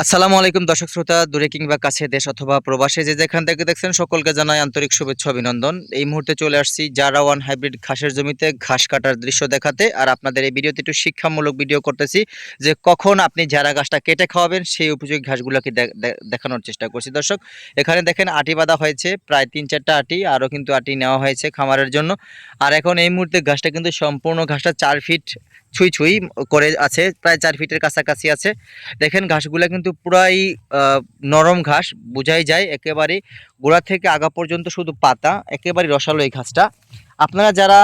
আসসালামু আলাইকুম দর্শক শ্রোতা, দূরে কিংবা কাছে, দেশ অথবা প্রবাসে যে যেখান থেকে দেখছেন সকলকে জানাই আন্তরিক শুভেচ্ছা অভিনন্দন। এই মুহূর্তে চলে আসছি জারা ওয়ান হাইব্রিড ঘাসের জমিতে ঘাস কাটার দৃশ্য দেখাতে। আর আপনাদের এই ভিডিওতে একটু শিক্ষামূলক ভিডিও করতেছি যে কখন আপনি জারা ঘাসটা কেটে খাওয়াবেন সেই উপযোগী ঘাসগুলোকে দেখানোর চেষ্টা করছি। দর্শক, এখানে দেখেন আটি বাঁধা হয়েছে, প্রায় 3-4টা আটি, আরও কিন্তু আটি নেওয়া হয়েছে খামারের জন্য। আর এখন এই মুহূর্তে ঘাসটা কিন্তু সম্পূর্ণ ঘাসটা 4 ফিট ছুঁই ছুঁই করে আছে, প্রায় 4 ফিটের কাছাকাছি আছে। দেখেন ঘাসগুলা কিন্তু পুরাই নরম ঘাস, বোঝাই যায় একেবারে গোড়া থেকে আগা পর্যন্ত শুধু পাতা, একেবারে রসালো এই ঘাসটা। আপনারা যারা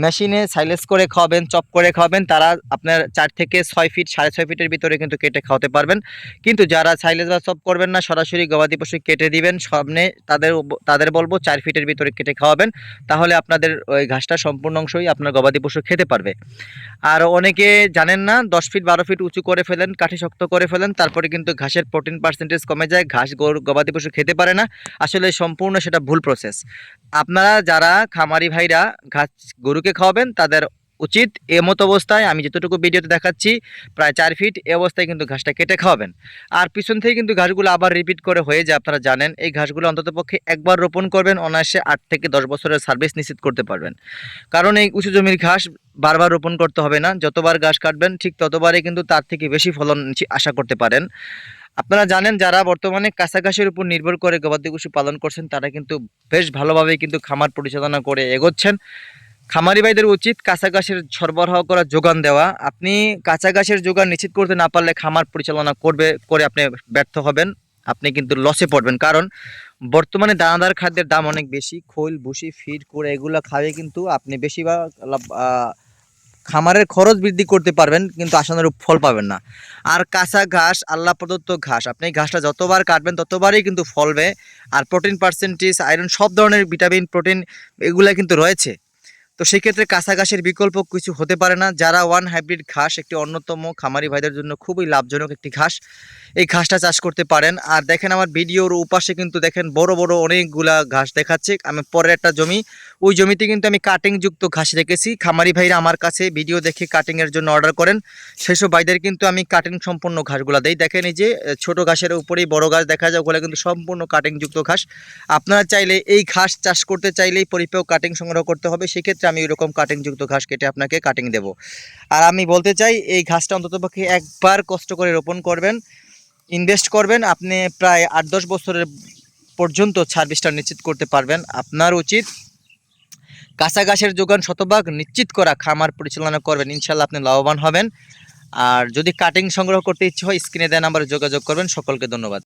মেশিনে সাইলেজ করে খাওয়াবেন, চপ করে খাওয়াবেন, তারা আপনার 4 থেকে 6 ফিট, 6.5 ফিটের ভিতরে কিন্তু কেটে খাওয়াতে পারবেন। কিন্তু যারা সাইলেজ বা চপ করবেন না, সরাসরি গবাদি পশু কেটে দিবেন সামনে, তাদের বলবো 4 ফিটের ভিতরে কেটে খাওয়াবেন, তাহলে আপনাদের ওই ঘাসটা সম্পূর্ণ অংশই আপনার গবাদি পশু খেতে পারবে। আর অনেকে জানেন না, 10 ফিট 12 ফিট উঁচু করে ফেলেন, কাঠি শক্ত করে ফেলেন, তারপরে কিন্তু ঘাসের প্রোটিন পার্সেন্টেজ কমে যায়, ঘাস গবাদি পশু খেতে পারে না। আসলে সম্পূর্ণ সেটা ভুল প্রসেস। আপনারা যারা খামারি ভাইরা ঘাস গরুকে খাওয়াবেন, তাদের উচিত এমত অবস্থায়, আমি যতটুকু ভিডিওতে দেখাচ্ছি প্রায় 4 ফিট, এই অবস্থায় কিন্তু ঘাসটা কেটে খাওয়াবেন। আর পিছন থেকে কিন্তু ঘাসগুলো আবার রিপিট করে হয়ে যায়, আপনারা জানেন। এই ঘাসগুলো অন্ততপক্ষে একবার রোপণ করবেন, অনায়াসে 8 থেকে 10 বছরের সার্ভিস নিশ্চিত করতে পারবেন। কারণ এই উঁচু জমির ঘাস বারবার রোপণ করতে হবে না, যতবার ঘাস কাটবেন ঠিক ততবারই কিন্তু তার থেকে বেশি ফলন আশা করতে পারেন। আপনারা জানেন, যারা বর্তমানে কাঁচা ঘাসের উপর নির্ভর করে গবাদি পশু পালন করছেন, তারা কিন্তু বেশ ভালোভাবে কিন্তু খামার পরিচালনা করে এগোচ্ছেন। খামারি ভাইদের উচিত কাঁচা ঘাসের সরবরাহ করা, যোগান দেওয়া। আপনি কাঁচা ঘাসের যোগান নিশ্চিত করতে না পারলে খামার পরিচালনা করে আপনি ব্যর্থ হবেন, আপনি কিন্তু লসে পড়বেন। কারণ বর্তমানে দানাদার খাদ্যের দাম অনেক বেশি, খৈল ভুসি ফিড করে এগুলো খাওয়াই কিন্তু আপনি বেশিরভাগ খামারের খরচ বৃদ্ধি করতে পারবেন, কিন্তু আশানুরূপ ফল পাবেন না। আর কাঁচা ঘাস আল্লাহ প্রদত্ত ঘাস, আপনি ঘাসটা যতবার কাটবেন ততবারই কিন্তু ফলবে। আর প্রোটিন পার্সেন্টেজ, আয়রন, সব ধরনের ভিটামিন, প্রোটিন এগুলা কিন্তু রয়েছে। তো সেক্ষেত্রে কাঁচা ঘাসের বিকল্প কিছু হতে পারে না। যারা ওয়ান হাইব্রিড ঘাস একটি অন্যতম খামারি ভাইদের জন্য খুবই লাভজনক একটি ঘাস, এই ঘাসটা চাষ করতে পারেন। আর দেখেন আমার ভিডিওর উপাশে কিন্তু দেখেন বড় বড় অনেকগুলা ঘাস দেখাচ্ছে। আমি পরের একটা জমি, ওই জমিতে কিন্তু আমি কাটিংযুক্ত ঘাস রেখেছি। খামারি ভাইরা আমার কাছে ভিডিও দেখে কাটিংয়ের জন্য অর্ডার করেন, সেসব ভাইদের কিন্তু আমি কাটিং সম্পূর্ণ ঘাসগুলো দেই। দেখেন এই যে ছোট ঘাসের উপরেই বড় ঘাস দেখা যায়, ওগুলো কিন্তু সম্পূর্ণ কাটিংযুক্ত ঘাস। আপনারা চাইলে এই ঘাস চাষ করতে চাইলেই পরিপেক কাটিং সংগ্রহ করতে হবে, সেক্ষেত্রে আমি এরকম কাটিংযুক্ত ঘাস কেটে আপনাকে কাটিং দেব। আর আমি বলতে চাই, এই ঘাসটা অন্ততপক্ষে একবার কষ্ট করে রোপণ করবেন, ইনভেস্ট করবেন, আপনি প্রায় 8-10 বছরের পর্যন্ত সার্ভিসটা নিশ্চিত করতে পারবেন। আপনার উচিত কাঁচা ঘাসের যোগান শতভাগ নিশ্চিত করা, খামার পরিচালনা করবেন, ইনশাল্লাহ আপনি লাভবান হবেন। আর যদি কাটিং সংগ্রহ করতে ইচ্ছে হয়, স্ক্রিনে দেওয়া নাম্বারে যোগাযোগ করবেন। সকলকে ধন্যবাদ।